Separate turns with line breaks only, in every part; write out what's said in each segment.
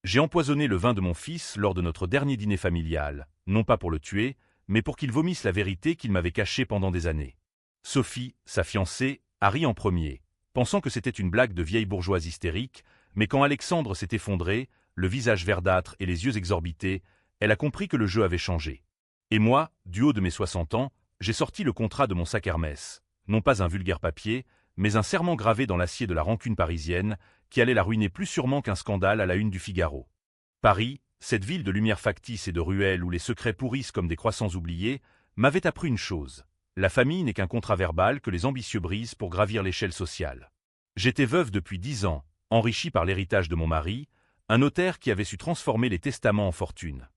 J'ai empoisonné le vin de mon fils lors de notre dernier dîner familial, non pas pour le tuer, mais pour qu'il vomisse la vérité qu'il m'avait cachée pendant des années. Sophie, sa fiancée, a ri en premier, pensant que c'était une blague de vieille bourgeoise hystérique, mais quand Alexandre s'est effondré, le visage verdâtre et les yeux exorbités, elle a compris que le jeu avait changé. Et moi, du haut de mes 60 ans, j'ai sorti le contrat de mon sac Hermès, non pas un vulgaire papier, mais un serment gravé dans l'acier de la rancune parisienne, qui allait la ruiner plus sûrement qu'un scandale à la une du Figaro. Paris, cette ville de lumière factice et de ruelles où les secrets pourrissent comme des croissants oubliés, m'avait appris une chose. La famille n'est qu'un contrat verbal que les ambitieux brisent pour gravir l'échelle sociale. J'étais veuve depuis 10 ans, enrichie par l'héritage de mon mari, un notaire qui avait su transformer les testaments en fortune.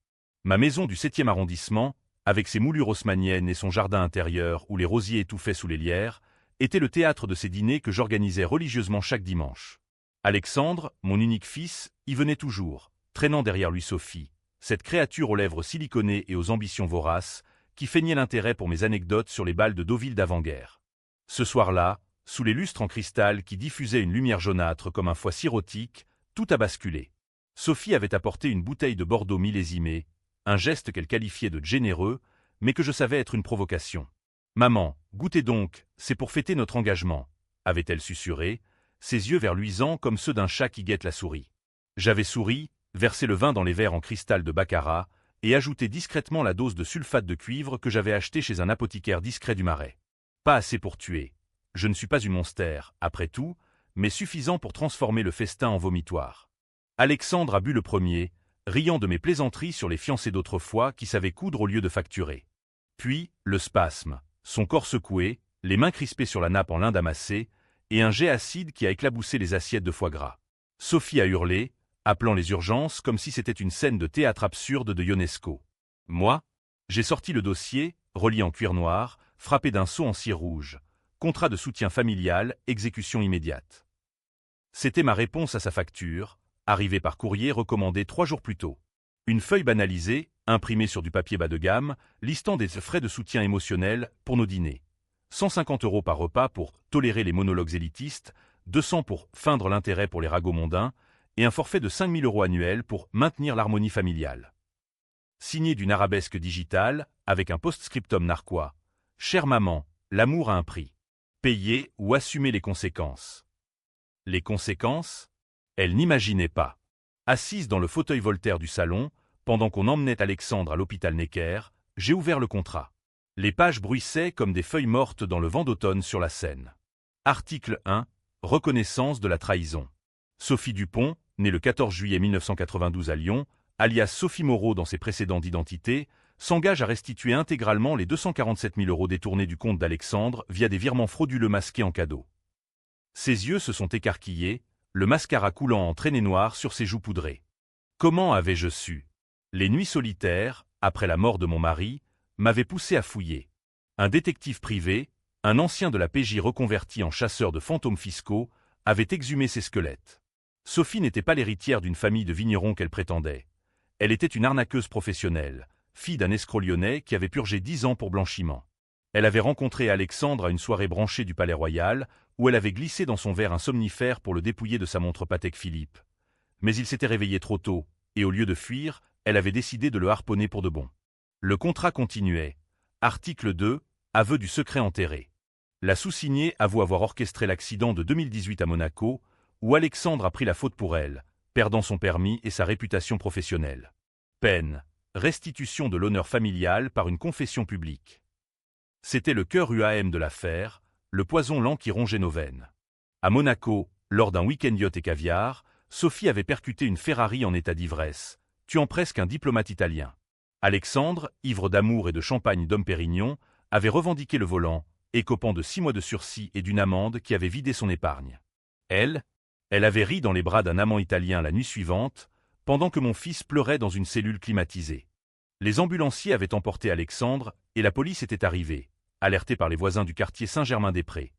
Ma maison du 7e arrondissement, avec ses moulures haussmanniennes et son jardin intérieur où les rosiers étouffaient sous les lierres, était le théâtre de ces dîners que j'organisais religieusement chaque dimanche. Alexandre, mon unique fils, y venait toujours, traînant derrière lui Sophie, cette créature aux lèvres siliconées et aux ambitions voraces, qui feignait l'intérêt pour mes anecdotes sur les bals de Deauville d'avant-guerre. Ce soir-là, sous les lustres en cristal qui diffusaient une lumière jaunâtre comme un foie sirotique, tout a basculé. Sophie avait apporté une bouteille de Bordeaux millésimée, un geste qu'elle qualifiait de généreux, mais que je savais être une provocation. « Maman, goûtez donc, c'est pour fêter notre engagement », avait-elle susurré, ses yeux verts luisants comme ceux d'un chat qui guette la souris. J'avais souri, versé le vin dans les verres en cristal de baccarat, et ajouté discrètement la dose de sulfate de cuivre que j'avais acheté chez un apothicaire discret du Marais. Pas assez pour tuer. Je ne suis pas une monstère, après tout, mais suffisant pour transformer le festin en vomitoire. Alexandre a bu le premier, riant de mes plaisanteries sur les fiancés d'autrefois qui savaient coudre au lieu de facturer. Puis, le spasme, son corps secoué, les mains crispées sur la nappe en lin damassé, et un jet acide qui a éclaboussé les assiettes de foie gras. Sophie a hurlé, appelant les urgences comme si c'était une scène de théâtre absurde de Ionesco. Moi, j'ai sorti le dossier, relié en cuir noir, frappé d'un sceau en cire rouge. Contrat de soutien familial, exécution immédiate. C'était ma réponse à sa facture, arrivée par courrier recommandé 3 jours plus tôt. Une feuille banalisée, imprimée sur du papier bas de gamme, listant des frais de soutien émotionnel pour nos dîners. 150 € par repas pour tolérer les monologues élitistes, 200 pour feindre l'intérêt pour les ragots mondains, et un forfait de 5 000 € annuels pour maintenir l'harmonie familiale. Signé d'une arabesque digitale, avec un post-scriptum narquois. « Chère maman, l'amour a un prix. Payer ou assumer les conséquences. » Les conséquences? Elle n'imaginait pas. Assise dans le fauteuil Voltaire du salon, pendant qu'on emmenait Alexandre à l'hôpital Necker, j'ai ouvert le contrat. Les pages bruissaient comme des feuilles mortes dans le vent d'automne sur la Seine. Article 1. Reconnaissance de la trahison. Sophie Dupont, née le 14 juillet 1992 à Lyon, alias Sophie Moreau dans ses précédents d'identité, s'engage à restituer intégralement les 247 000 € détournés du compte d'Alexandre via des virements frauduleux masqués en cadeau. Ses yeux se sont écarquillés, le mascara coulant en traînées noires sur ses joues poudrées. Comment avais-je su? Les nuits solitaires, après la mort de mon mari, m'avaient poussé à fouiller. Un détective privé, un ancien de la PJ reconverti en chasseur de fantômes fiscaux, avait exhumé ces squelettes. Sophie n'était pas l'héritière d'une famille de vignerons qu'elle prétendait. Elle était une arnaqueuse professionnelle, fille d'un escroc lyonnais qui avait purgé 10 ans pour blanchiment. Elle avait rencontré Alexandre à une soirée branchée du Palais Royal, où elle avait glissé dans son verre un somnifère pour le dépouiller de sa montre Patek Philippe. Mais il s'était réveillé trop tôt, et au lieu de fuir, elle avait décidé de le harponner pour de bon. Le contrat continuait. Article 2. Aveu du secret enterré. La sous-signée avoue avoir orchestré l'accident de 2018 à Monaco, où Alexandre a pris la faute pour elle, perdant son permis et sa réputation professionnelle. Peine. Restitution de l'honneur familial par une confession publique. C'était le cœur UAM de l'affaire, le poison lent qui rongeait nos veines. À Monaco, lors d'un week-end yacht et caviar, Sophie avait percuté une Ferrari en état d'ivresse, tuant presque un diplomate italien. Alexandre, ivre d'amour et de champagne Dom Pérignon, avait revendiqué le volant, écopant de 6 mois de sursis et d'une amende qui avait vidé son épargne. Elle avait ri dans les bras d'un amant italien la nuit suivante, pendant que mon fils pleurait dans une cellule climatisée. Les ambulanciers avaient emporté Alexandre et la police était arrivée, alertée par les voisins du quartier Saint-Germain-des-Prés.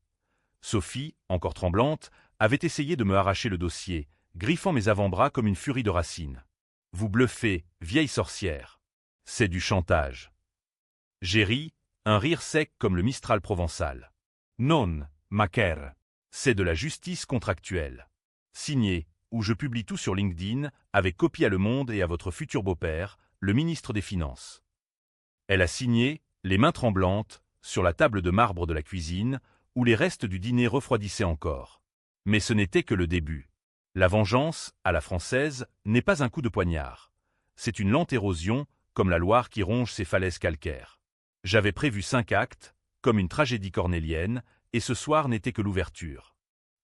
Sophie, encore tremblante, avait essayé de me arracher le dossier, griffant mes avant-bras comme une furie de racines. « Vous bluffez, vieille sorcière. C'est du chantage. » J'ai ri, un rire sec comme le Mistral provençal. « Non, ma chère. C'est de la justice contractuelle. » Signé où je publie tout sur LinkedIn, avec copie à Le Monde et à votre futur beau-père, le ministre des Finances. » Elle a signé, les mains tremblantes, sur la table de marbre de la cuisine, où les restes du dîner refroidissaient encore. Mais ce n'était que le début. La vengeance, à la française, n'est pas un coup de poignard. C'est une lente érosion, comme la Loire qui ronge ses falaises calcaires. J'avais prévu 5 actes, comme une tragédie cornélienne, et ce soir n'était que l'ouverture.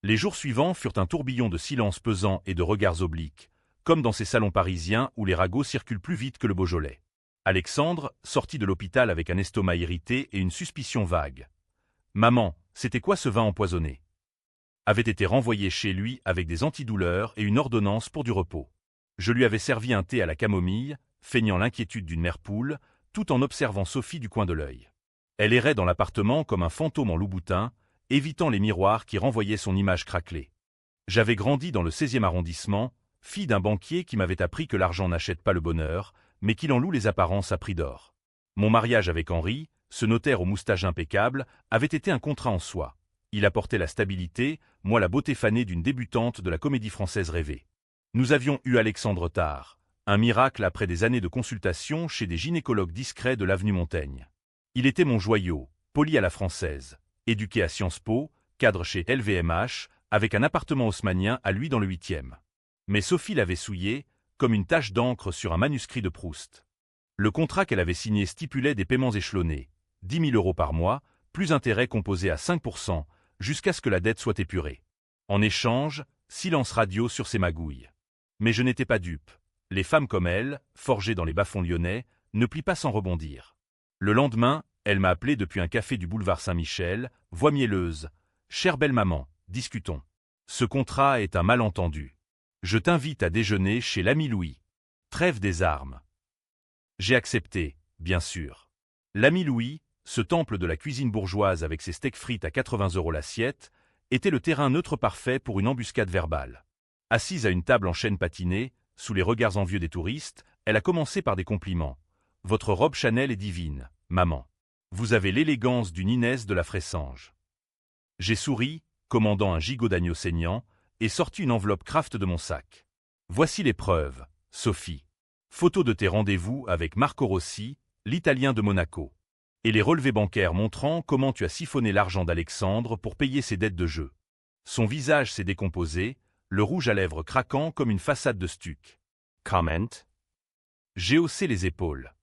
Les jours suivants furent un tourbillon de silence pesant et de regards obliques, comme dans ces salons parisiens où les ragots circulent plus vite que le Beaujolais. Alexandre, sorti de l'hôpital avec un estomac irrité et une suspicion vague. « Maman, c'était quoi ce vin empoisonné ?» avait été renvoyé chez lui avec des antidouleurs et une ordonnance pour du repos. Je lui avais servi un thé à la camomille, feignant l'inquiétude d'une mère poule, tout en observant Sophie du coin de l'œil. Elle errait dans l'appartement comme un fantôme en louboutin, évitant les miroirs qui renvoyaient son image craquelée. J'avais grandi dans le 16e arrondissement, fille d'un banquier qui m'avait appris que l'argent n'achète pas le bonheur, mais qu'il en loue les apparences à prix d'or. Mon mariage avec Henri, ce notaire aux moustaches impeccables, avait été un contrat en soi. Il apportait la stabilité, moi la beauté fanée d'une débutante de la comédie française rêvée. Nous avions eu Alexandre tard, un miracle après des années de consultation chez des gynécologues discrets de l'avenue Montaigne. Il était mon joyau, poli à la française, éduqué à Sciences Po, cadre chez LVMH, avec un appartement haussmannien à lui dans le 8e. Mais Sophie l'avait souillé, comme une tache d'encre sur un manuscrit de Proust. Le contrat qu'elle avait signé stipulait des paiements échelonnés, 10 000 € par mois, plus intérêts composés à 5%, jusqu'à ce que la dette soit épurée. En échange, silence radio sur ses magouilles. Mais je n'étais pas dupe. Les femmes comme elle, forgées dans les bas-fonds lyonnais, ne plient pas sans rebondir. Le lendemain, elle m'a appelé depuis un café du boulevard Saint-Michel, voix mielleuse. « Chère belle maman, discutons. Ce contrat est un malentendu. Je t'invite à déjeuner chez l'ami Louis. Trêve des armes. » J'ai accepté, bien sûr. L'ami Louis, ce temple de la cuisine bourgeoise avec ses steaks frites à 80 € l'assiette, était le terrain neutre parfait pour une embuscade verbale. Assise à une table en chêne patiné, sous les regards envieux des touristes, elle a commencé par des compliments. « Votre robe Chanel est divine, maman. Vous avez l'élégance d'une Inès de la Fressange. » J'ai souri, commandant un gigot d'agneau saignant, et sorti une enveloppe Kraft de mon sac. « Voici les preuves, Sophie. Photo de tes rendez-vous avec Marco Rossi, l'Italien de Monaco. Et les relevés bancaires montrant comment tu as siphonné l'argent d'Alexandre pour payer ses dettes de jeu. » Son visage s'est décomposé, le rouge à lèvres craquant comme une façade de stuc. Comment? J'ai haussé les épaules.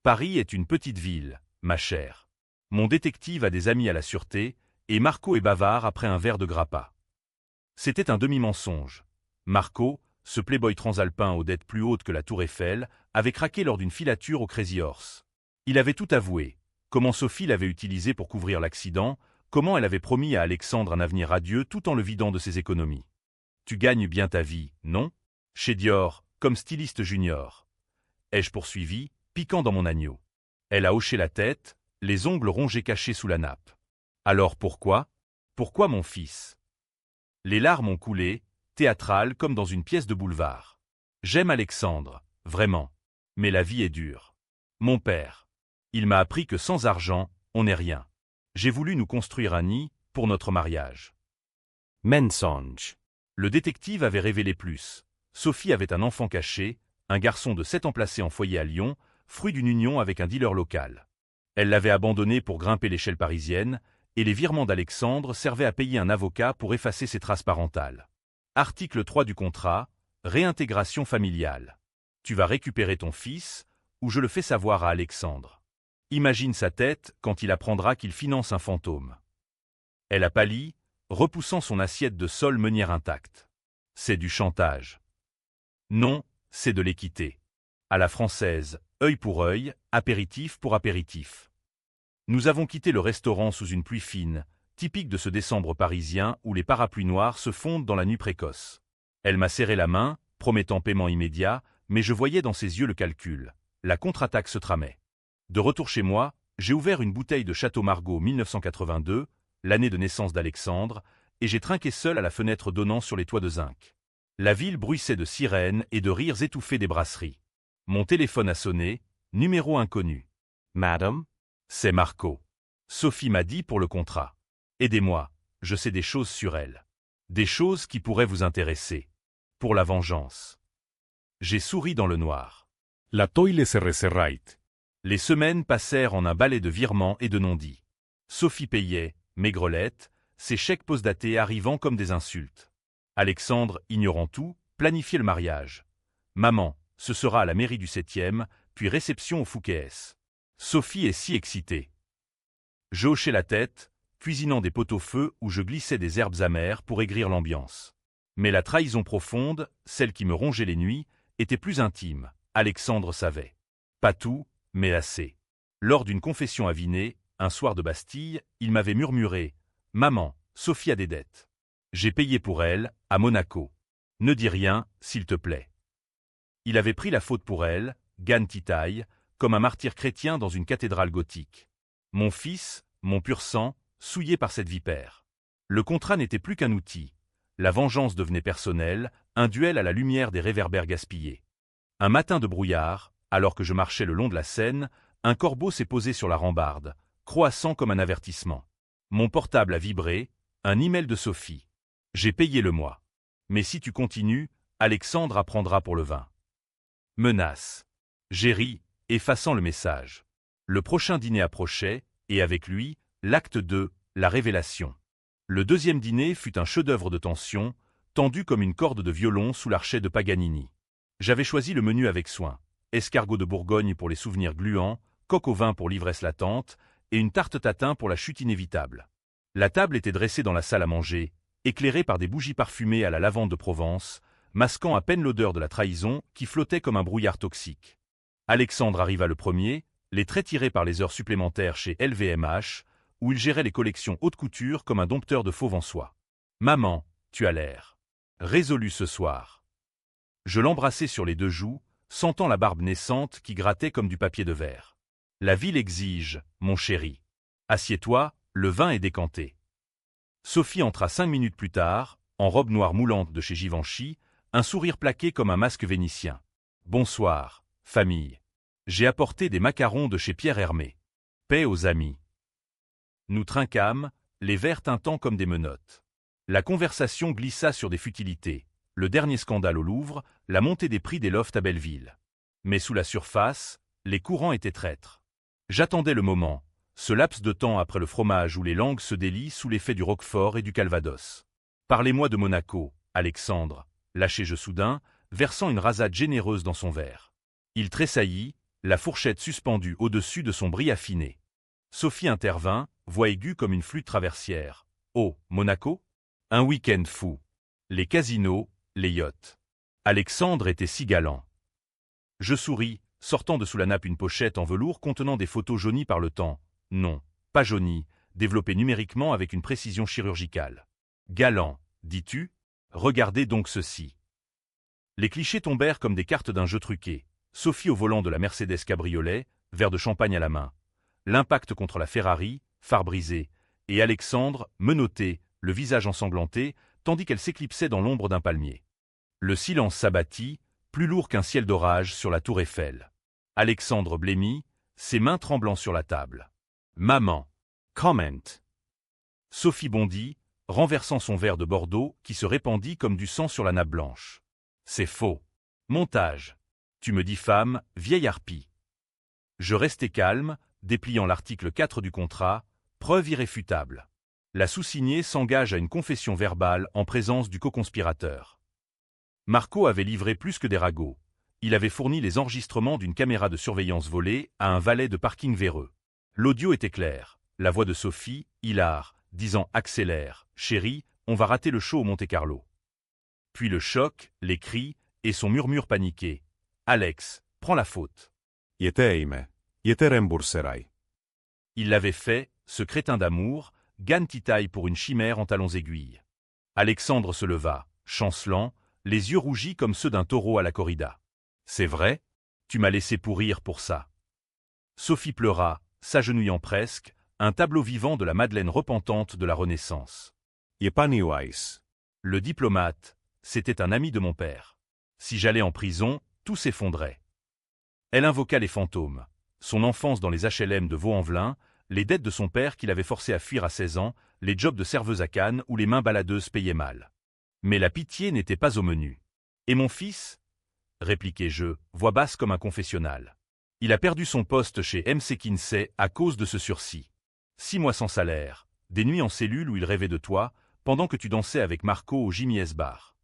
Paris est une petite ville, ma chère. Mon détective a des amis à la sûreté, et Marco est bavard après un verre de grappa. C'était un demi-mensonge. Marco, ce playboy transalpin aux dettes plus hautes que la Tour Eiffel, avait craqué lors d'une filature au Crazy Horse. Il avait tout avoué. Comment Sophie l'avait utilisé pour couvrir l'accident, comment elle avait promis à Alexandre un avenir radieux tout en le vidant de ses économies. Tu gagnes bien ta vie, non? Chez Dior, comme styliste junior. Ai-je poursuivi, piquant dans mon agneau. Elle a hoché la tête, les ongles rongés cachés sous la nappe. Alors pourquoi? Pourquoi mon fils? Les larmes ont coulé, théâtrales comme dans une pièce de boulevard. J'aime Alexandre, vraiment. Mais la vie est dure. Mon père. Il m'a appris que sans argent, on n'est rien. J'ai voulu nous construire un nid pour notre mariage. Mensonge. Le détective avait révélé plus. Sophie avait un enfant caché, un garçon de 7 ans placé en foyer à Lyon, fruit d'une union avec un dealer local. Elle l'avait abandonné pour grimper l'échelle parisienne, et les virements d'Alexandre servaient à payer un avocat pour effacer ses traces parentales. Article 3 du contrat, réintégration familiale. Tu vas récupérer ton fils, ou je le fais savoir à Alexandre. Imagine sa tête quand il apprendra qu'il finance un fantôme. Elle a pâli, repoussant son assiette de sole meunière intacte. C'est du chantage. Non, c'est de l'équité. À la française, œil pour œil, apéritif pour apéritif. Nous avons quitté le restaurant sous une pluie fine, typique de ce décembre parisien où les parapluies noirs se fondent dans la nuit précoce. Elle m'a serré la main, promettant paiement immédiat, mais je voyais dans ses yeux le calcul. La contre-attaque se tramait. De retour chez moi, j'ai ouvert une bouteille de Château Margaux 1982, l'année de naissance d'Alexandre, et j'ai trinqué seul à la fenêtre donnant sur les toits de zinc. La ville bruissait de sirènes et de rires étouffés des brasseries. Mon téléphone a sonné, numéro inconnu. Madame? C'est Marco. Sophie m'a dit pour le contrat. Aidez-moi, je sais des choses sur elle. Des choses qui pourraient vous intéresser. pour la vengeance. J'ai souri dans le noir.
La toile se reserrait.
Les semaines passèrent en un balai de virements et de non-dits. Sophie payait, maigrelette, ses chèques postdatés arrivant comme des insultes. Alexandre, ignorant tout, planifiait le mariage. Maman, ce sera à la mairie du 7e, puis réception au Fouquet's. Sophie est si excitée. Je hochais la tête, cuisinant des pot-au-feu où je glissais des herbes amères pour aigrir l'ambiance. Mais la trahison profonde, celle qui me rongeait les nuits, était plus intime, Alexandre savait. Pas tout, mais assez. Lors d'une confession avinée, un soir de Bastille, il m'avait murmuré « Maman, Sophie a des dettes. J'ai payé pour elle, à Monaco. Ne dis rien, s'il te plaît. » Il avait pris la faute pour elle, Gan Titaï, comme un martyr chrétien dans une cathédrale gothique. Mon fils, mon pur sang, souillé par cette vipère. Le contrat n'était plus qu'un outil. La vengeance devenait personnelle, un duel à la lumière des réverbères gaspillés. Un matin de brouillard, alors que je marchais le long de la Seine, un corbeau s'est posé sur la rambarde, croassant comme un avertissement. Mon portable a vibré, un email de Sophie. J'ai payé le mois. Mais si tu continues, Alexandre apprendra pour le vin. Menace. J'ai ri, effaçant le message. Le prochain dîner approchait, et avec lui, l'acte 2, la révélation. Le deuxième dîner fut un chef-d'œuvre de tension, tendu comme une corde de violon sous l'archet de Paganini. J'avais choisi le menu avec soin. Escargot de Bourgogne pour les souvenirs gluants, coq au vin pour l'ivresse latente, et une tarte tatin pour la chute inévitable. La table était dressée dans la salle à manger, éclairée par des bougies parfumées à la lavande de Provence, masquant à peine l'odeur de la trahison qui flottait comme un brouillard toxique. Alexandre arriva le premier, les traits tirés par les heures supplémentaires chez LVMH, où il gérait les collections haute couture comme un dompteur de fauve en soie. « Maman, tu as l'air résolu ce soir. » Je l'embrassai sur les deux joues, sentant la barbe naissante qui grattait comme du papier de verre. « La ville exige, mon chéri. Assieds-toi, le vin est décanté. » Sophie entra 5 minutes plus tard, en robe noire moulante de chez Givenchy, un sourire plaqué comme un masque vénitien. « Bonsoir, famille. J'ai apporté des macarons de chez Pierre Hermé. Paix aux amis. » Nous trinquâmes, les verres tintant comme des menottes. La conversation glissa sur des futilités, le dernier scandale au Louvre, la montée des prix des lofts à Belleville. Mais sous la surface, les courants étaient traîtres. J'attendais le moment, ce laps de temps après le fromage où les langues se délient sous l'effet du Roquefort et du Calvados. « Parlez-moi de Monaco, Alexandre, » lâchai-je soudain, versant une rasade généreuse dans son verre. Il tressaillit, la fourchette suspendue au-dessus de son bris affiné. Sophie intervint, voix aiguë comme une flûte traversière. « Oh, Monaco ? Un week-end fou. Les casinos, les yachts. » Alexandre était si galant. Je souris, sortant de sous la nappe une pochette en velours contenant des photos jaunies par le temps. Non, pas jaunies, développées numériquement avec une précision chirurgicale. Galant, dis-tu ? Regardez donc ceci. Les clichés tombèrent comme des cartes d'un jeu truqué. Sophie au volant de la Mercedes cabriolet, verre de champagne à la main. L'impact contre la Ferrari, phare brisé, et Alexandre, menotté, le visage ensanglanté, tandis qu'elle s'éclipsait dans l'ombre d'un palmier. Le silence s'abattit, plus lourd qu'un ciel d'orage sur la tour Eiffel. Alexandre blêmit, ses mains tremblant sur la table. « Maman. Comment. » Sophie bondit, renversant son verre de Bordeaux qui se répandit comme du sang sur la nappe blanche. « C'est faux. Montage. Tu me diffames, vieille harpie. » Je restai calme, dépliant l'article 4 du contrat, preuve irréfutable. La sous-signée s'engage à une confession verbale en présence du co-conspirateur. Marco avait livré plus que des ragots. Il avait fourni les enregistrements d'une caméra de surveillance volée à un valet de parking véreux. L'audio était clair. La voix de Sophie, hilare, disant « Accélère, chérie, on va rater le show au Monte-Carlo. » Puis le choc, les cris et son murmure paniqué. « Alex, prends la faute. »
Je te rembourserai.
Il l'avait fait, ce crétin d'amour, Gan Titaï pour une chimère en talons aiguilles. Alexandre se leva, chancelant, les yeux rougis comme ceux d'un taureau à la corrida. « C'est vrai ? Tu m'as laissé pourrir pour ça. » Sophie pleura, s'agenouillant presque, un tableau vivant de la Madeleine repentante de la Renaissance.
Je paniwais.
Le diplomate, c'était un ami de mon père. Si j'allais en prison, tout s'effondrait. Elle invoqua les fantômes. Son enfance dans les HLM de Vaux-en-Velin, les dettes de son père qui l'avait forcé à fuir à 16 ans, les jobs de serveuse à Cannes où les mains baladeuses payaient mal. Mais la pitié n'était pas au menu. Et mon fils? Répliquai-je, voix basse comme un confessionnal. Il a perdu son poste chez MC Kinsey à cause de ce sursis. 6 mois sans salaire, des nuits en cellule où il rêvait de toi, pendant que tu dansais avec Marco au Jimmy S Bar.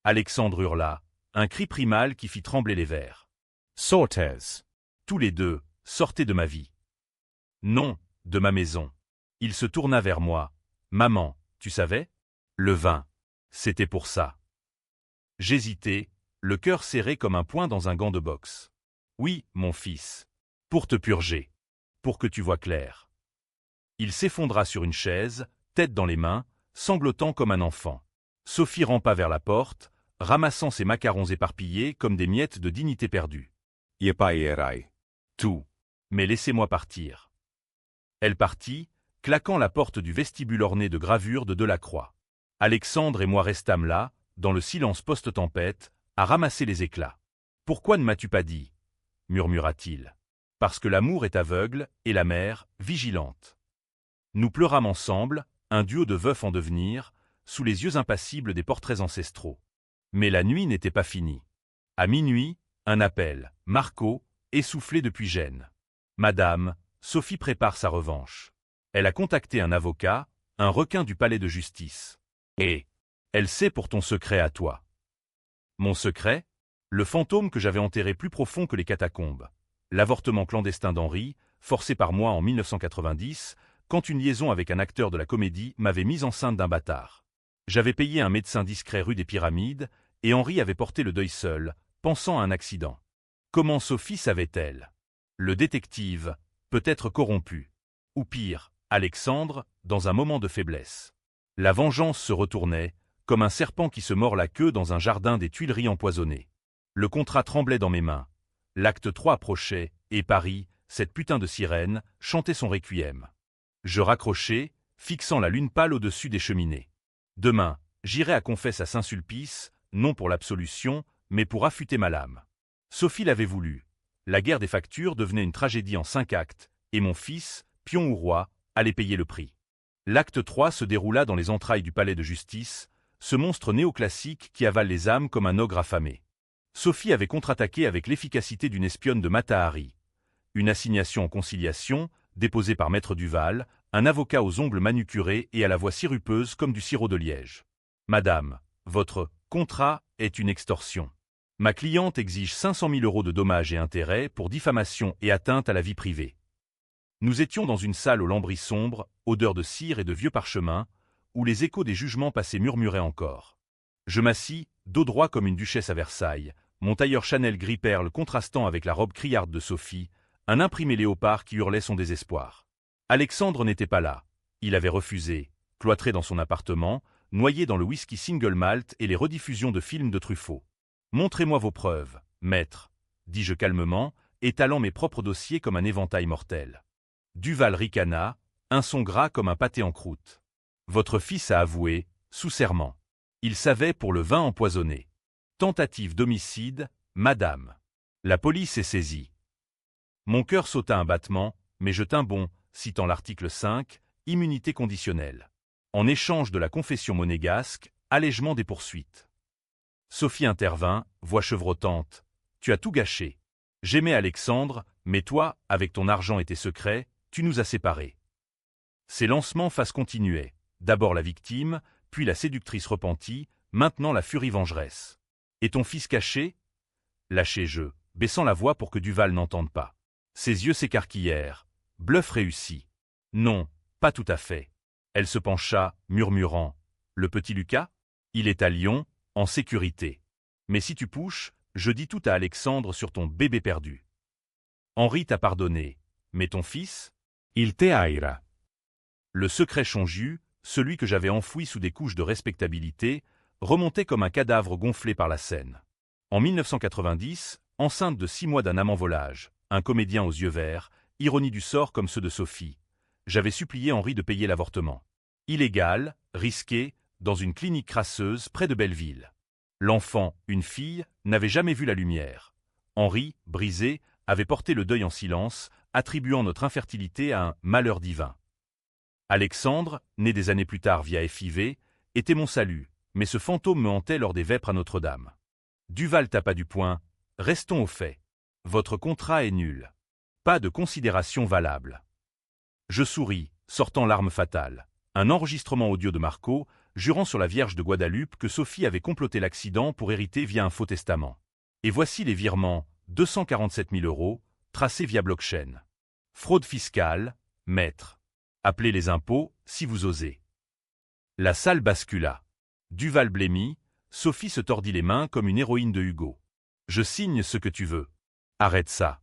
Alexandre hurla, un cri primal qui fit trembler les verres.
Sortez.
Tous les deux, sortez de ma vie. Non, de ma maison. Il se tourna vers moi. Maman, tu savais? Le vin. C'était pour ça. J'hésitais, le cœur serré comme un poing dans un gant de boxe. Oui, mon fils. Pour te purger. Pour que tu vois clair. Il s'effondra sur une chaise, tête dans les mains, sanglotant comme un enfant. Sophie rampa vers la porte, ramassant ses macarons éparpillés comme des miettes de dignité perdue.
Iepaierai.
Tout. Mais laissez-moi partir. Elle partit, claquant la porte du vestibule orné de gravures de Delacroix. Alexandre et moi restâmes là, dans le silence post-tempête, à ramasser les éclats. « Pourquoi ne m'as-tu pas dit » murmura-t-il. « Parce que l'amour est aveugle et la mère, vigilante. » Nous pleurâmes ensemble, un duo de veufs en devenir, sous les yeux impassibles des portraits ancestraux. Mais la nuit n'était pas finie. À minuit, un appel, Marco, essoufflé depuis Gênes. « Madame, Sophie prépare sa revanche. Elle a contacté un avocat, un requin du palais de justice. Et elle sait pour ton secret à toi. » Mon secret? Le fantôme que j'avais enterré plus profond que les catacombes. L'avortement clandestin d'Henri, forcé par moi en 1990, quand une liaison avec un acteur de la comédie m'avait mise enceinte d'un bâtard. J'avais payé un médecin discret rue des Pyramides, et Henri avait porté le deuil seul, pensant à un accident. Comment Sophie savait-elle? Le détective, peut-être corrompu. Ou pire, Alexandre, dans un moment de faiblesse. La vengeance se retournait, comme un serpent qui se mord la queue dans un jardin des Tuileries empoisonnées. Le contrat tremblait dans mes mains. L'acte 3 approchait, et Paris, cette putain de sirène, chantait son requiem. Je raccrochai, fixant la lune pâle au-dessus des cheminées. Demain, j'irai à confesse à Saint-Sulpice, non pour l'absolution, mais pour affûter ma lame. Sophie l'avait voulu. La guerre des factures devenait une tragédie en 5 actes, et mon fils, pion ou roi, allait payer le prix. L'acte 3 se déroula dans les entrailles du palais de justice, ce monstre néoclassique qui avale les âmes comme un ogre affamé. Sophie avait contre-attaqué avec l'efficacité d'une espionne de Mata Hari. Une assignation en conciliation, déposée par Maître Duval, un avocat aux ongles manucurés et à la voix sirupeuse comme du sirop de liège. « Madame, votre contrat est une extorsion. Ma cliente exige 500 000 € de dommages et intérêts pour diffamation et atteinte à la vie privée. » Nous étions dans une salle aux lambris sombres, odeur de cire et de vieux parchemins, où les échos des jugements passés murmuraient encore. Je m'assis, dos droit comme une duchesse à Versailles, mon tailleur Chanel gris perle contrastant avec la robe criarde de Sophie, un imprimé léopard qui hurlait son désespoir. Alexandre n'était pas là. Il avait refusé, cloîtré dans son appartement, noyé dans le whisky single malt et les rediffusions de films de Truffaut. « Montrez-moi vos preuves, maître, » dis-je calmement, étalant mes propres dossiers comme un éventail mortel. Duval ricana, un son gras comme un pâté en croûte. Votre fils a avoué, sous serment. Il savait pour le vin empoisonné. Tentative d'homicide, madame. La police est saisie. Mon cœur sauta un battement, mais je tins bon, citant l'article 5, immunité conditionnelle. En échange de la confession monégasque, allègement des poursuites. Sophie intervint, voix chevrotante. Tu as tout gâché. J'aimais Alexandre, mais toi, avec ton argent et tes secrets, tu nous as séparés. Ces lancements face continuaient. D'abord la victime, puis la séductrice repentie, maintenant la furie vengeresse. Et ton fils caché? Lâchai-je, baissant la voix pour que Duval n'entende pas. Ses yeux s'écarquillèrent. Bluff réussi. Non, pas tout à fait. Elle se pencha, murmurant. Le petit Lucas? Il est à Lyon, en sécurité. Mais si tu pouches, je dis tout à Alexandre sur ton bébé perdu. Henri t'a pardonné. Mais ton fils?
Il te aira.
Le secret chonju, celui que j'avais enfoui sous des couches de respectabilité, remontait comme un cadavre gonflé par la Seine. En 1990, enceinte de 6 mois d'un amant volage, un comédien aux yeux verts, ironie du sort comme ceux de Sophie, j'avais supplié Henri de payer l'avortement. Illégal, risqué, dans une clinique crasseuse près de Belleville. L'enfant, une fille, n'avait jamais vu la lumière. Henri, brisé, avait porté le deuil en silence, attribuant notre infertilité à un malheur divin. Alexandre, né des années plus tard via FIV, était mon salut, mais ce fantôme me hantait lors des vêpres à Notre-Dame. Duval tapa du poing. Restons au fait. Votre contrat est nul. Pas de considération valable. Je souris, sortant l'arme fatale. Un enregistrement audio de Marco, jurant sur la Vierge de Guadalupe que Sophie avait comploté l'accident pour hériter via un faux testament. Et voici les virements, 247 000 €, tracés via blockchain. Fraude fiscale, maître. Appelez les impôts, si vous osez. La salle bascula. Duval blêmit, Sophie se tordit les mains comme une héroïne de Hugo. Je signe ce que tu veux. Arrête ça.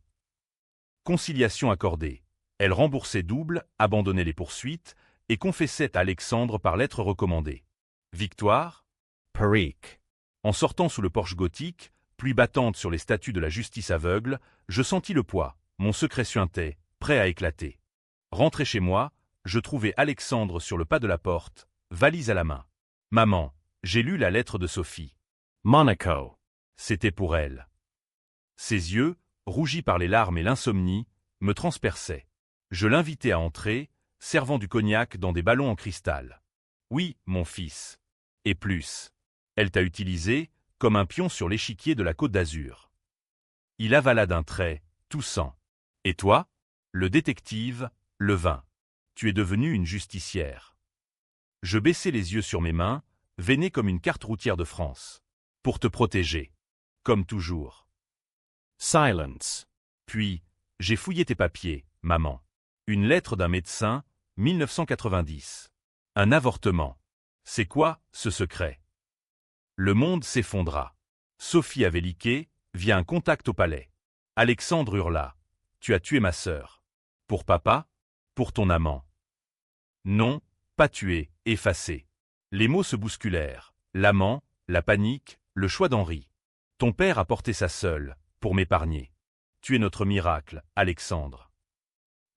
Conciliation accordée. Elle remboursait double, abandonnait les poursuites, et confessait à Alexandre par lettre recommandée. Victoire?
Perique.
En sortant sous le porche gothique, pluie battante sur les statues de la justice aveugle, je sentis le poids, mon secret suintait, prêt à éclater. Rentré chez moi, je trouvai Alexandre sur le pas de la porte, valise à la main. « Maman, j'ai lu la lettre de Sophie. »
Monaco.
C'était pour elle. Ses yeux, rougis par les larmes et l'insomnie, me transperçaient. Je l'invitai à entrer, servant du cognac dans des ballons en cristal. « Oui, mon fils. Et plus. Elle t'a utilisé comme un pion sur l'échiquier de la Côte d'Azur. » Il avala d'un trait, toussant. « Et toi? Le détective, le vin. Tu es devenue une justicière. » Je baissai les yeux sur mes mains, veinées comme une carte routière de France. « Pour te protéger. Comme toujours. »
Silence.
Puis, j'ai fouillé tes papiers, maman. Une lettre d'un médecin, 1990. Un avortement. C'est quoi, ce secret? Le monde s'effondra. Sophie avait liqué, via un contact au palais. Alexandre hurla. Tu as tué ma sœur. Pour papa? Pour ton amant? Non, pas tué, effacé. Les mots se bousculèrent. L'amant, la panique, le choix d'Henri. Ton père a porté ça seul, pour m'épargner. Tu es notre miracle, Alexandre.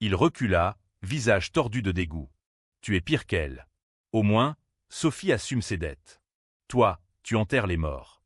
Il recula, visage tordu de dégoût. Tu es pire qu'elle. Au moins, Sophie assume ses dettes. Toi, tu enterres les morts.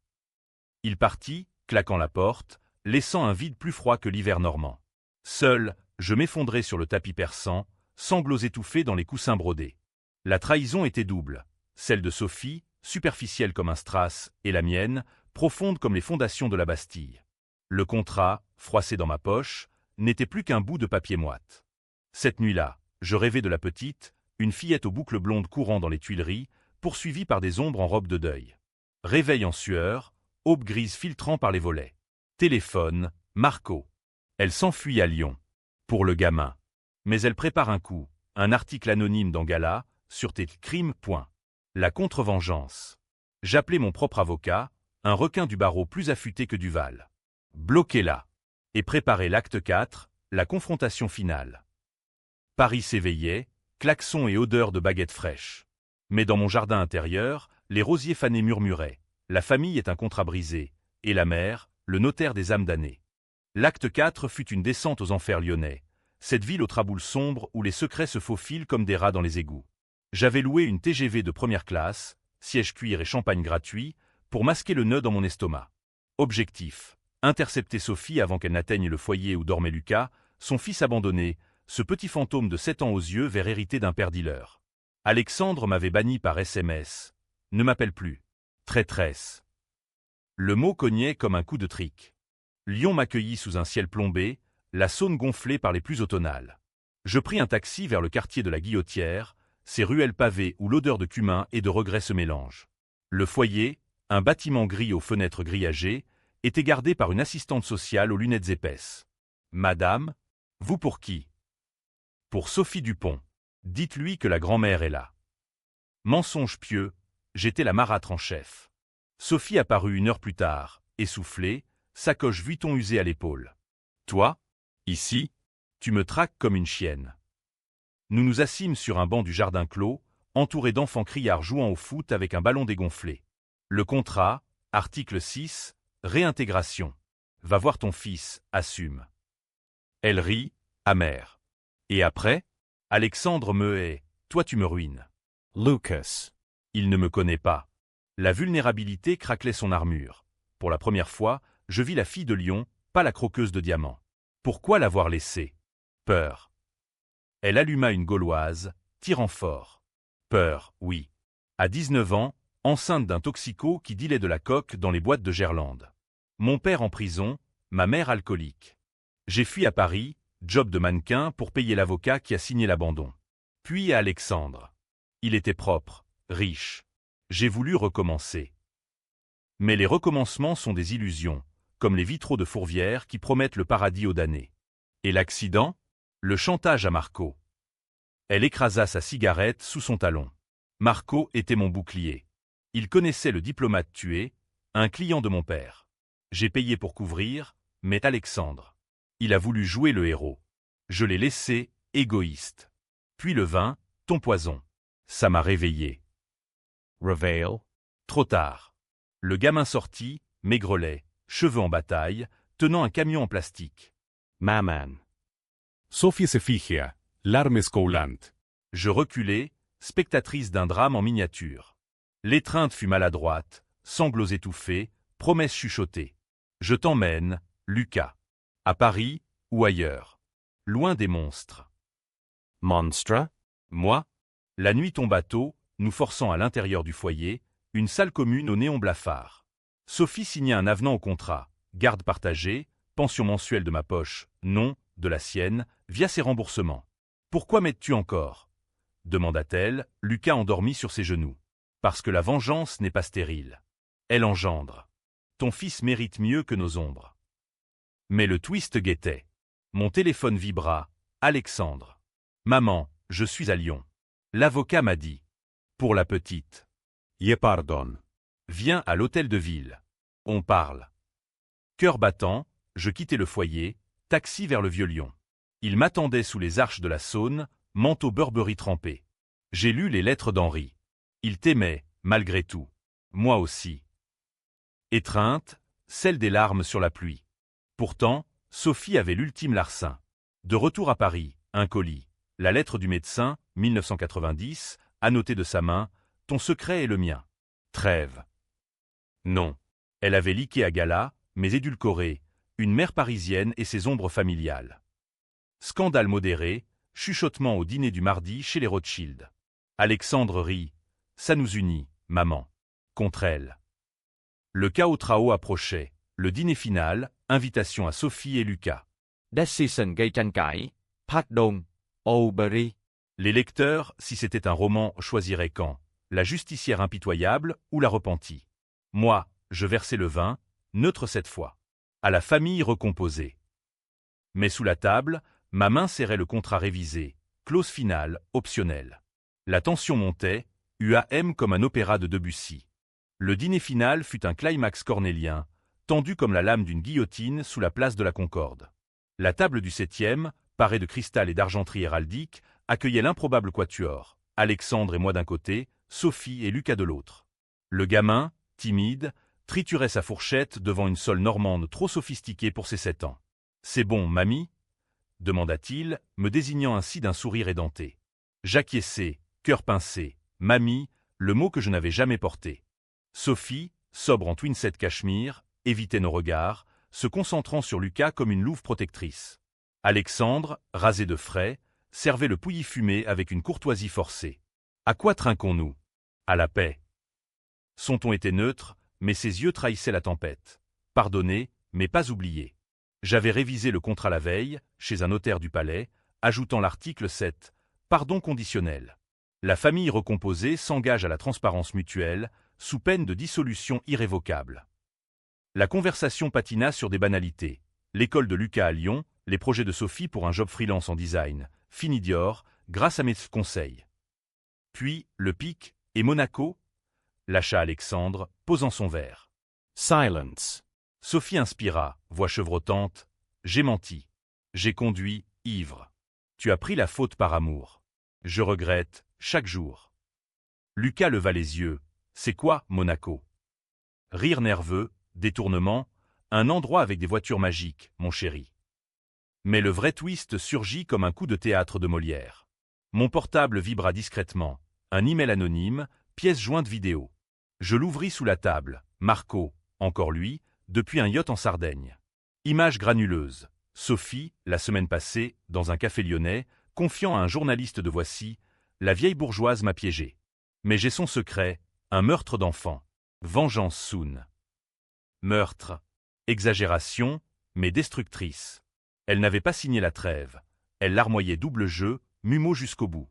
Il partit, claquant la porte, laissant un vide plus froid que l'hiver normand. Seul, je m'effondrai sur le tapis persan, sanglots étouffés dans les coussins brodés. La trahison était double. Celle de Sophie, superficielle comme un strass, et la mienne, profonde comme les fondations de la Bastille. Le contrat, froissé dans ma poche, n'était plus qu'un bout de papier moite. Cette nuit-là, je rêvais de la petite, une fillette aux boucles blondes courant dans les Tuileries, poursuivie par des ombres en robe de deuil. Réveil en sueur, aube grise filtrant par les volets. Téléphone, Marco. Elle s'enfuit à Lyon. Pour le gamin. Mais elle prépare un coup, un article anonyme dans Gala, sur tes crimes. La contre-vengeance. J'appelai mon propre avocat, un requin du barreau plus affûté que Duval. Bloquez-la. Et préparez l'acte 4, la confrontation finale. Paris s'éveillait, klaxons et odeur de baguettes fraîches. Mais dans mon jardin intérieur, les rosiers fanés murmuraient. La famille est un contrat brisé, et la mère, le notaire des âmes damnées. L'acte 4 fut une descente aux enfers lyonnais, cette ville aux traboules sombres où les secrets se faufilent comme des rats dans les égouts. J'avais loué une TGV de première classe, siège cuir et champagne gratuit, pour masquer le nœud dans mon estomac. Objectif. Intercepter Sophie avant qu'elle n'atteigne le foyer où dormait Lucas, son fils abandonné, ce petit fantôme de 7 ans aux yeux vers hérité d'un père dealer. Alexandre m'avait banni par SMS. Ne m'appelle plus. Traîtresse. Le mot cognait comme un coup de trique. Lyon m'accueillit sous un ciel plombé, la Saône gonflée par les pluies automnales. Je pris un taxi vers le quartier de la Guillotière, ces ruelles pavées où l'odeur de cumin et de regret se mélange. Le foyer, un bâtiment gris aux fenêtres grillagées, était gardé par une assistante sociale aux lunettes épaisses. « Madame, vous pour qui ?»« Pour Sophie Dupont. Dites-lui que la grand-mère est là. » Mensonge pieux, j'étais la marâtre en chef. Sophie apparut 1 heure plus tard, essoufflée, sacoche Vuitton usée à l'épaule. « Toi, ici, tu me traques comme une chienne. » Nous nous assîmes sur un banc du jardin clos, entourés d'enfants criards jouant au foot avec un ballon dégonflé. Le contrat, article 6, réintégration. Va voir ton fils, assume. Elle rit, amère. Et après? Alexandre me hait, toi tu me ruines.
Lucas.
Il ne me connaît pas. La vulnérabilité craquelait son armure. Pour la première fois, je vis la fille de Lyon, pas la croqueuse de diamants. Pourquoi l'avoir laissée? Peur. Elle alluma une gauloise, tirant fort. Peur, oui. À 19 ans, enceinte d'un toxico qui dilait de la coque dans les boîtes de Gerlande. Mon père en prison, ma mère alcoolique. J'ai fui à Paris, job de mannequin pour payer l'avocat qui a signé l'abandon. Puis à Alexandre. Il était propre, riche. J'ai voulu recommencer. Mais les recommencements sont des illusions, comme les vitraux de Fourvière qui promettent le paradis aux damnés. Et l'accident? Le chantage à Marco. Elle écrasa sa cigarette sous son talon. Marco était mon bouclier. Il connaissait le diplomate tué, un client de mon père. J'ai payé pour couvrir, mais Alexandre. Il a voulu jouer le héros. Je l'ai laissé, égoïste. Puis le vin, ton poison. Ça m'a réveillé.
Reveal.
Trop tard. Le gamin sortit, maigrelet, cheveux en bataille, tenant un camion en plastique.
Maman.
Sophie Sephigia, l'arme scoulante.
Je reculai, spectatrice d'un drame en miniature. L'étreinte fut maladroite, sanglots étouffés, promesses chuchotées. Je t'emmène, Lucas. À Paris ou ailleurs. Loin des monstres.
Monstre.
Moi? La nuit tomba tôt, nous forçant à l'intérieur du foyer, une salle commune au néon blafard. Sophie signa un avenant au contrat, garde partagée, pension mensuelle de ma poche, non, de la sienne, via ses remboursements. Pourquoi m'aides-tu encore? Demanda-t-elle, Lucas endormi sur ses genoux. Parce que la vengeance n'est pas stérile. Elle engendre. Ton fils mérite mieux que nos ombres. Mais le twist guettait. Mon téléphone vibra. Alexandre. Maman, je suis à Lyon. L'avocat m'a dit. Pour la petite.
Je pardonne.
Viens à l'hôtel de ville. On parle. Cœur battant, je quittai le foyer, taxi vers le Vieux-Lyon. Il m'attendait sous les arches de la Saône, manteau Burberry trempé. J'ai lu les lettres d'Henri. Il t'aimait, malgré tout. Moi aussi. Étreinte, celle des larmes sur la pluie. Pourtant, Sophie avait l'ultime larcin. De retour à Paris, un colis. La lettre du médecin, 1990, annotée de sa main, ton secret est le mien. Trêve. Non. Elle avait liqué à gala, mais édulcoré, une mère parisienne et ses ombres familiales. Scandale modéré, chuchotement au dîner du mardi chez les Rothschild. Alexandre rit. Ça nous unit, maman. Contre elle. Le chaos trao approchait. Le dîner final, invitation à Sophie et Lucas.
Decision gây tranh cãi, Park Dong, Overy.
Les lecteurs, si c'était un roman, choisiraient quand? La justicière impitoyable ou la repentie? Moi, je versais le vin, neutre cette fois. À la famille recomposée. Mais sous la table, ma main serrait le contrat révisé, clause finale, optionnelle. La tension montait, UAM comme un opéra de Debussy. Le dîner final fut un climax cornélien, tendu comme la lame d'une guillotine sous la place de la Concorde. La table du 7e, parée de cristal et d'argenterie héraldique, accueillait l'improbable quatuor, Alexandre et moi d'un côté, Sophie et Lucas de l'autre. Le gamin, timide, triturait sa fourchette devant une sole normande trop sophistiquée pour ses 7 ans. « C'est bon, mamie » demanda-t-il, me désignant ainsi d'un sourire édenté. J'acquiesçai, cœur pincé, mamie, le mot que je n'avais jamais porté. Sophie, sobre en twinset cachemire, évitait nos regards, se concentrant sur Lucas comme une louve protectrice. Alexandre, rasé de frais, servait le pouilly fumé avec une courtoisie forcée. À quoi trinquons-nous? À la paix. Son ton était neutre, mais ses yeux trahissaient la tempête. Pardonner, mais pas oublier. J'avais révisé le contrat la veille, chez un notaire du Palais, ajoutant l'article 7, pardon conditionnel. La famille recomposée s'engage à la transparence mutuelle, sous peine de dissolution irrévocable. La conversation patina sur des banalités. L'école de Lucas à Lyon, les projets de Sophie pour un job freelance en design, fini Dior, grâce à mes conseils. Puis, le pic, et Monaco? Lâcha Alexandre, posant son verre.
Silence.
Sophie inspira, voix chevrotante. J'ai menti. J'ai conduit, ivre. Tu as pris la faute par amour. Je regrette, chaque jour. Lucas leva les yeux. C'est quoi, Monaco? Rire nerveux, détournement, un endroit avec des voitures magiques, mon chéri. Mais le vrai twist surgit comme un coup de théâtre de Molière. Mon portable vibra discrètement. Un email anonyme, pièce jointe vidéo. Je l'ouvris sous la table. Marco, encore lui, depuis un yacht en Sardaigne. Image granuleuse. Sophie, la semaine passée, dans un café lyonnais, confiant à un journaliste de Voici, la vieille bourgeoise m'a piégé. Mais j'ai son secret, un meurtre d'enfant. Vengeance soon. Meurtre. Exagération, mais destructrice. Elle n'avait pas signé la trêve. Elle larmoyait double jeu, Mumeau jusqu'au bout.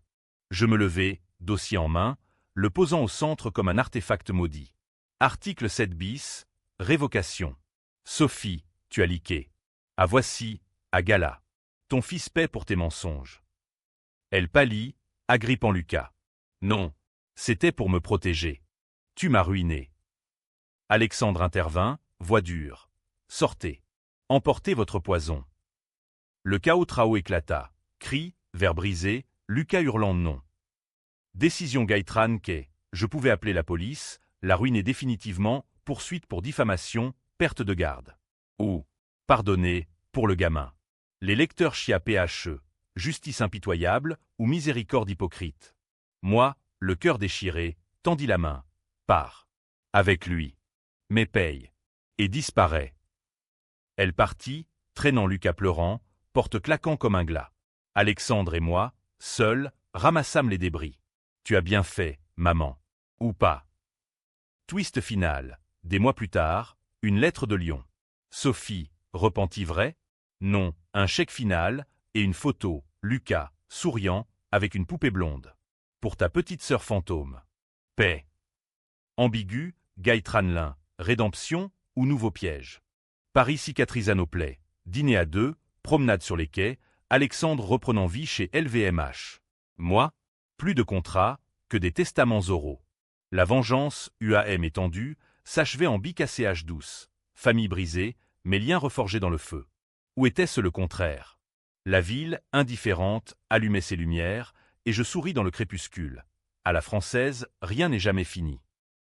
Je me levai, dossier en main, le posant au centre comme un artefact maudit. Article 7 bis, révocation. Sophie, tu as liqué. Ah voici, à gala. Ton fils paie pour tes mensonges. Elle pâlit, agrippant Lucas. Non, c'était pour me protéger. Tu m'as ruiné. Alexandre intervint, voix dure. Sortez. Emportez votre poison. Le chaos trao éclata. Cris, verre brisé, Lucas hurlant non. Décision Gaitran qu'est, je pouvais appeler la police, la ruiner définitivement, poursuite pour diffamation, perte de garde. Ou, pardonnez, pour le gamin. Les lecteurs chia PHE, justice impitoyable ou miséricorde hypocrite. Moi, le cœur déchiré, tendis la main. Pars. Avec lui. Mais paye. Et disparaît. Elle partit, traînant Lucas pleurant, porte claquant comme un glas. Alexandre et moi, seuls, ramassâmes les débris. Tu as bien fait, maman. Ou pas. Twist final. Des mois plus tard, une lettre de Lyon. Sophie, repentie vraie? Non, un chèque final, et une photo, Lucas, souriant, avec une poupée blonde. Pour ta petite sœur fantôme. Paix. Ambigu, Gaitranlin, rédemption ou nouveau piège. Paris cicatrise à nos plaies. Dîner à deux, promenade sur les quais, Alexandre reprenant vie chez LVMH. Moi, plus de contrats, que des testaments oraux. La vengeance, UAM étendue, s'achevait en BKCH douce. Famille brisée, mes liens reforgés dans le feu. Ou était-ce le contraire? La ville, indifférente, allumait ses lumières, et je souris dans le crépuscule. À la française, rien n'est jamais fini.